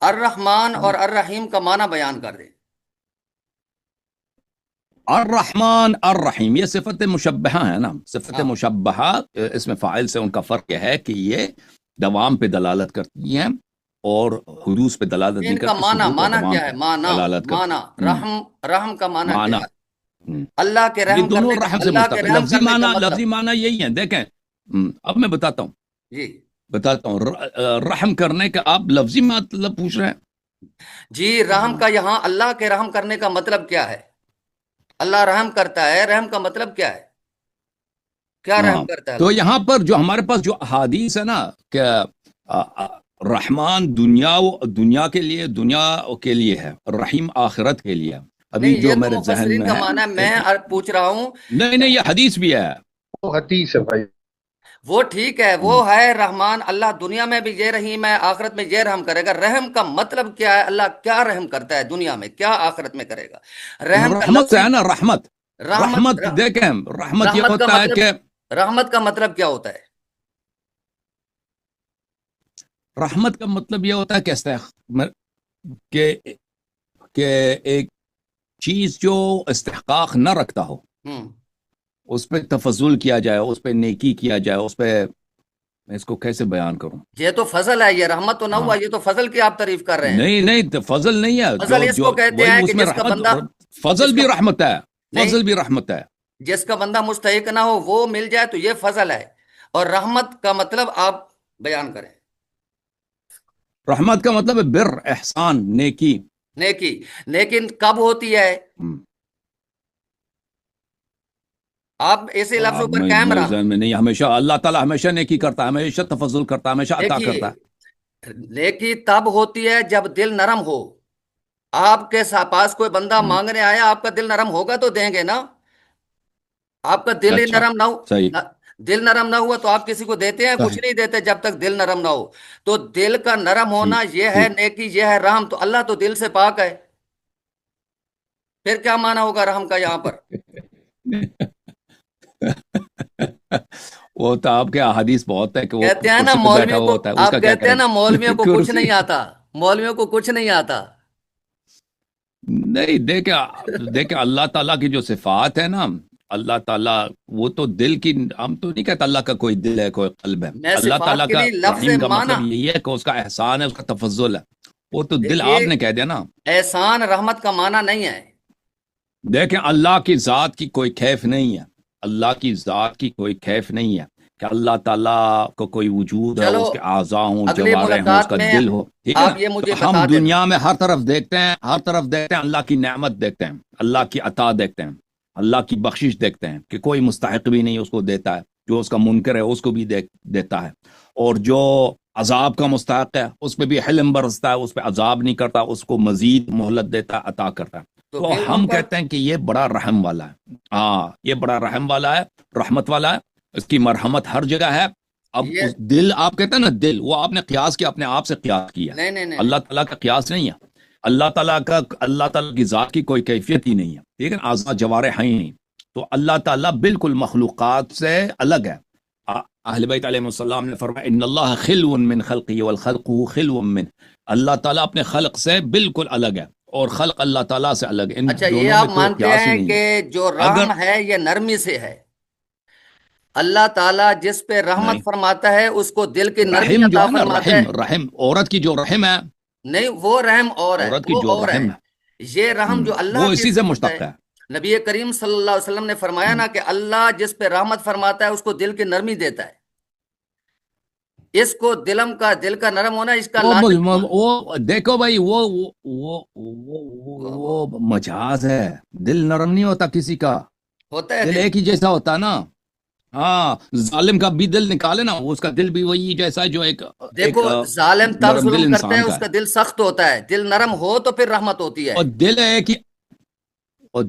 الرحمن اور الرحیم کا معنی بیان کر دیں۔ الرحمن الرحیم یہ صفت مشبہہ ہے نا، صفت ہاں مشبہہ اس میں فاعل سے ان کا فرق یہ ہے کہ یہ دوام پہ دلالت کرتی ہیں اور حدوث پہ دلالت نہیں ان کا کرتی، معنی ثبوت اور معنی دوام کیا ہے؟ پہ معنی دلالت کرتی۔ معنی رحم کا معنی معنی کیا ہے؟ اللہ کے یہ رحم دونوں کرنے کا، رحم سے اللہ مشتق کے ہے۔ رحم لفظی کرنے کا معنی مطلب یہی ہے۔ دیکھیں اب میں بتاتا ہوں رحم کرنے کا آپ لفظی مطلب پوچھ رہے ہیں۔ جی، رحم کا یہاں اللہ کے رحم کرنے کا مطلب کیا ہے؟ اللہ رحم کرتا ہے، رحم کا مطلب کیا ہے؟ کیا رحم ہاں کرتا ہے تو اللہ؟ یہاں پر جو ہمارے پاس جو احادیث ہے نا کہ رحمان دنیا کے لیے ہے، رحیم آخرت کے لیے، ابھی نہیں، یہ جو تو میرے ذہن مفسرین میں کا ہے معنی ہے، میں پوچھ رہا ہوں۔ نہیں یہ حدیث بھی ہے۔ وہ حدیث ہے بھائی۔ وہ ٹھیک ہے، وہ ہے رحمان، اللہ دنیا میں بھی یہ رحیم ہے، آخرت میں یہ رحم کرے گا۔ رحم کا مطلب کیا ہے؟ اللہ کیا رحم کرتا ہے دنیا میں، کیا آخرت میں کرے گا؟ رحم کا رحمت سے لفظی ہے نا، رحمت دیکھیں، رحمت یہ رحمت کا ہوتا ہے مطلب کہ رحمت کا مطلب کیا ہوتا ہے؟ رحمت کا مطلب یہ ہوتا ہے کہ ایک چیز جو استحقاق نہ رکھتا ہو ہم، اس پہ تفضل کیا جائے، اس پہ نیکی کیا جائے، اس پہ میں اس کو کیسے بیان کروں؟ یہ تو فضل ہے، یہ رحمت تو نہ ہوا، یہ تو فضل کی آپ تعریف کر رہے ہیں۔ نہیں فضل نہیں ہے، فضل اس کو کہتے ہیں کہ اس میں جس کا رحمت، بندہ فضل بھی رحمت ہے، نہیں، فضل بھی رحمت ہے۔ جس کا بندہ مستحق نہ ہو وہ مل جائے تو یہ فضل ہے، اور رحمت کا مطلب آپ بیان کریں۔ رحمت کا مطلب ہے بر، احسان، نیکی۔ نیکی لیکن کب ہوتی ہے؟ آپ اسی لفظوں پر قائم میرے رہا۔ ذہن میں نہیں، ہمیشہ اللہ تعالیٰ ہمیشہ نیکی کرتا ہے، ہمیشہ تفضل کرتا ہے، ہمیشہ عطا کرتا ہے۔ نیکی تب ہوتی ہے جب دل نرم ہو۔ آپ کے پاس کوئی بندہ مانگنے آیا، آپ کا دل نرم ہوگا تو دیں گے نا۔ آپ کا دل ہی نرم نہ ہو، صحیح۔ دل نرم نہ ہوا تو آپ کسی کو دیتے ہیں؟ کچھ نہیں دیتے جب تک دل نرم نہ ہو۔ تو دل کا نرم ہونا یہ ہے نیکی، یہ ہے رحم۔ تو اللہ تو دل سے پاک ہے، پھر کیا معنی ہوگا رحم کا یہاں پر؟ وہ تو آپ کے احادیث بہت ہے کہ وہ کہتے ہیں نا کرسی پہ بیٹھا مولویوں ہوا کو، ہوتا ہے، اس آپ کا کیا کہتے ہیں کریں؟ نا مولویوں کو کچھ کرسی نہیں آتا، مولویوں کو کچھ نہیں آتا۔ نہیں، دیکھیں اللہ تعالیٰ کی جو صفات ہے نا، اللہ تعالیٰ وہ تو دل کی، ہم تو نہیں کہتے اللہ کا کوئی دل ہے، کوئی قلب ہے۔ میں اللہ صفات تعالیٰ کے کا لیے لفظ رحیم کا معنی، مطلب یہی ہے کہ اس کا احسان ہے، اس کا تفضل ہے، وہ تو دل دیکھیے، آپ نے کہہ دیا نا۔ احسان رحمت کا معنی نہیں ہے۔ دیکھیں اللہ کی ذات کی کوئی کیف نہیں ہے، اللہ کی ذات کی کوئی کیف نہیں ہے کہ اللہ تعالیٰ کو کوئی وجود ہے، چلو اس کے اعضاء ہوں، اگلی جوارے ہوں، اس ملاقات کا میں دل ہو، ٹھیک ہے نا؟ آپ یہ مجھے تو ہم بتا دینا۔ دنیا میں ہر طرف دیکھتے ہیں، اللہ کی نعمت دیکھتے ہیں، اللہ کی عطا دیکھتے ہیں، اللہ کی بخشش دیکھتے ہیں کہ کوئی مستحق بھی نہیں اس کو دیتا ہے، جو اس کا منکر ہے اس کو بھی دیتا ہے، اور جو عذاب کا مستحق ہے اس پہ بھی حلم برستا ہے، اس پہ عذاب نہیں کرتا، اس کو مزید مہلت دیتا ہے، عطا کرتا ہے۔ تو پھر ہم ان پر کہتے ہیں کہ یہ بڑا رحم والا ہے، ہاں یہ بڑا رحم والا ہے، رحمت والا ہے، اس کی مرحمت ہر جگہ ہے۔ اب یہ اس دل، آپ کہتے ہیں نا دل، وہ آپ نے قیاس کیا، اپنے آپ سے قیاس کیا، نہیں، اللہ تعالیٰ کا قیاس نہیں ہے۔ اللہ تعالیٰ کی ذات کی کوئی کیفیت ہی نہیں ہے، ٹھیک ہے نا؟ اعضاء جوارے ہیں ہی نہیں، تو اللہ تعالیٰ بالکل مخلوقات سے الگ ہے۔ اہل بیت علیہ السلام نے فرمایا ان اللہ خلو من خلقہ والخلق خلو من، اللہ تعالیٰ اپنے خلق سے بالکل الگ ہے اور خلق اللہ تعالیٰ سے الگ ہے، ان اچھا، یہ دونوں آپ میں کوئی مانتے قیاس ہی ہیں نہیں کہ ہے۔ جو اگر رحم ہے یہ نرمی سے ہے؟ اللہ تعالیٰ جس پہ رحمت نہیں، فرماتا ہے اس کو دل کی نرمی رحم جو عطا ہے نا، فرماتا ہے؟ رحم عورت کی جو رحم ہے، نہیں، وہ رحم اور ہے، عورت کی وہ جو اور ہے۔ رحم ہے، یہ رحم جو اللہ وہ کی اسی سے صفت ہے، مشتق ہے۔ نبی کریم صلی اللہ علیہ وسلم نے فرمایا نا کہ اللہ جس پہ رحمت فرماتا ہے اس کو دل کی نرمی دیتا ہے۔ اس کو دل کا نرم ہونا، اس کا لازم وہ دیکھو بھائی، وہ مجاز ہے، دل نرم نہیں ہوتا کسی کا، ہوتا ہے دل ایک ہی جیسا ہوتا ہے نا۔ ہاں، ظالم کا بھی دل نکالے نا، اس کا دل بھی وہی جیسا ہے جو ایک دیکھو، ظالم تب نرم دل ظلم کرتا ہے انسان اس کا کا دل سخت ہوتا ہے، دل نرم ہو تو پھر رحمت ہوتی ہے۔ اور دل ایک ہی، اور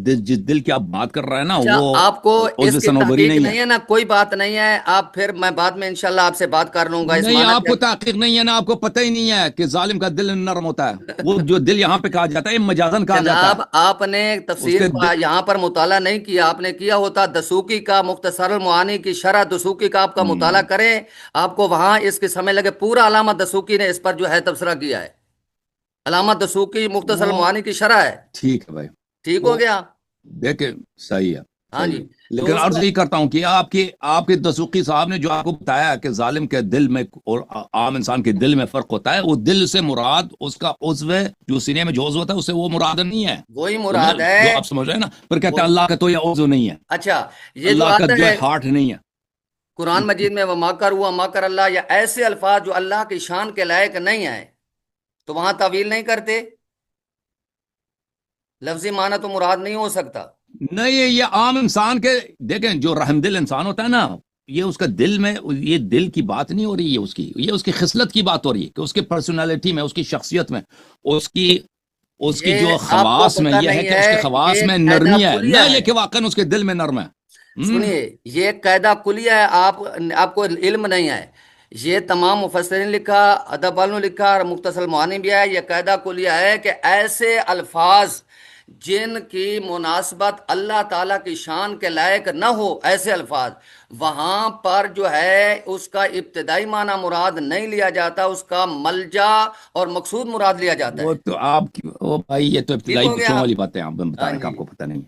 جس دل کی آپ بات کر رہے ہیں نا، اچھا، وہ آپ کو عضو اس کی صنوبری تحقیق نہیں نہیں ہے نا؟ کوئی بات نہیں ہے، آپ پھر میں بعد میں انشاءاللہ آپ سے بات کر لوں گا اس نہیں، معنی آپ پہ۔ کو تحقیق نہیں ہے نا، آپ کو پتہ ہی نہیں ہے کہ ظالم کا دل نرم ہوتا ہے، وہ جو دل یہاں پہ کہا جاتا ہے مجازن کہا جاتا جناب، ہے، آپ نے اس تفسیر کے کا یہاں پر مطالعہ نہیں کیا، آپ نے کیا ہوتا دسوقی کا مختصر المعانی کی شرح دسوقی کا آپ کا مطالعہ کریں، آپ کو وہاں اس کے سمے لگے، پورا علامہ دسوقی نے اس پر جو ہے تبصرہ کیا ہے۔ علامہ دسوقی مختصر وہ المعانی کی شرح ہے. ٹھیک ہے بھائی، ٹھیک ہو وہ گیا. دیکھیں صحیح ہے، ہاں صحیح جی. ہے، تو لیکن اس عرض کا یہ کرتا ہوں کہ آپ کے دسوقی صاحب نے جو آپ کو بتایا کہ ظالم کے دل میں اور عام انسان کے دل میں فرق ہوتا ہے، وہ دل سے مراد اس کا عضو ہے، جو سینے میں جو عضو ہوتا ہے اس سے وہ مراد نہیں ہے. وہی جو میں مراد ہے. جو آپ سمجھ رہے ہیں نا، پھر کہتے وہ ہیں اللہ کا تو یہ عضو نہیں ہے، اچھا، یہ جو اللہ کا آتا جو ہے ہے ہارٹ نہیں ہے. قرآن مجید میں وہ ماکر ہوا ماکر اللہ، یا ایسے الفاظ جو اللہ کی شان کے لائق نہیں ہیں، تو وہاں تعویل نہیں کرتے. لفظی معنی تو مراد نہیں ہو سکتا. نہیں، یہ عام انسان کے، دیکھیں جو رحم دل انسان ہوتا ہے نا، یہ اس کا دل میں، یہ دل کی بات نہیں ہو رہی ہے، اس کی خصلت کی بات ہو رہی ہے کہ اس کے پرسنالٹی میں، اس کی شخصیت میں، اس کی اس کی یہ جو آپ کو خواص میں پتہ یہ ہے نہیں کہ اس کے خواص یہ میں قاعدہ نرمی ہے، کلیہ نہ یہ ہے. کہ واقعا اس کے دل میں نرم ہے. سنیے، یہ قاعدہ کلیہ ہے. آپ کو علم نہیں ہے. یہ تمام مفسرین لکھا، ادب والوں نے لکھا، اور مختصر معانی بھی ہے. یہ قاعدہ کلیہ ہے کہ ایسے الفاظ جن کی مناسبت اللہ تعالیٰ کی شان کے لائق نہ ہو، ایسے الفاظ وہاں پر جو ہے اس کا ابتدائی معنی مراد نہیں لیا جاتا، اس کا ملجا اور مقصود مراد لیا جاتا وہ ہے. تو وہ بھائی، یہ تو ٹھیک ابتدائی ہو بچوں گیا. والی باتیں آپ بتا ہاں رہے ہیں کہ جی. آپ کو پتہ نہیں ہے.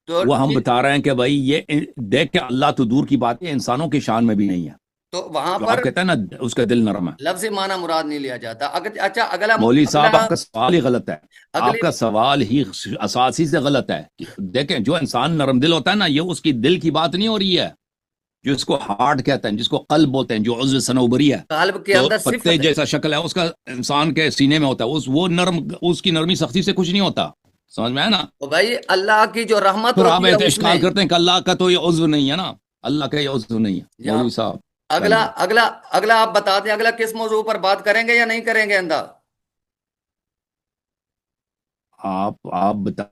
تو وہ ہم بتا رہے ہیں کہ بھائی یہ دیکھ کے اللہ تو دور کی بات ہے، انسانوں کی شان میں بھی نہیں ہے. تو وہاں جو آپ پر کہتے ہیں نا اس کا دل نرم ہے. لفظی معنی مراد نہیں لیا جاتا. اچھا، اگلا مولوی صاحب، اگلا آپ کا سوال ہی غلط ہے. آپ اگلی کا سوال ہی اساسی سے غلط ہے. دیکھیں جو انسان نرم دل ہوتا ہے نا، یہ اس کی دل کی بات نہیں ہو رہی ہے، جو اس کو ہارٹ کہتے ہیں، جس کو قلب بولتے ہیں، جو عضو صنوبری ہے، قلب کے جو اندر پتے صفت ہے. جیسا شکل ہے اس کا، انسان کے سینے میں ہوتا ہے، وہ نرم، اس کی نرمی سختی سے کچھ نہیں ہوتا. سمجھ میں ہے نا؟ تو بھائی اللہ کی جو رحمت پھر آپ ہوتی ہے اس میں. اشکال کرتے ہیں کہ اللہ کا تو یہ عضو نہیں ہے نا، اللہ کا یہ عضو نہیں ہے. یہاں مولوی صاحب اگلا پہلے اگلا اگلا آپ بتا دیں، اگلا کس موضوع پر بات کریں گے یا نہیں کریں گے اندر؟ آپ بتا.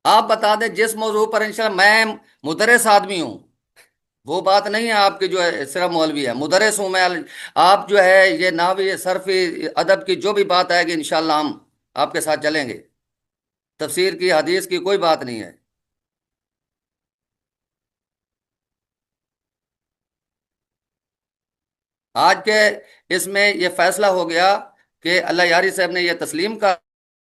آپ بتا دیں جس موضوع پر. انشاءاللہ میں مدرس آدمی ہوں، وہ بات نہیں ہے آپ کی جو ہے صرف مولوی ہے. مدرس ہوں میں. آپ جو ہے یہ نحوی صرفی ادب کی جو بھی بات آئے گی انشاءاللہ ہم آپ کے ساتھ چلیں گے. تفسیر کی حدیث کی کوئی بات نہیں ہے. آج کے اس میں یہ فیصلہ ہو گیا کہ اللہ یاری صاحب نے یہ تسلیم کر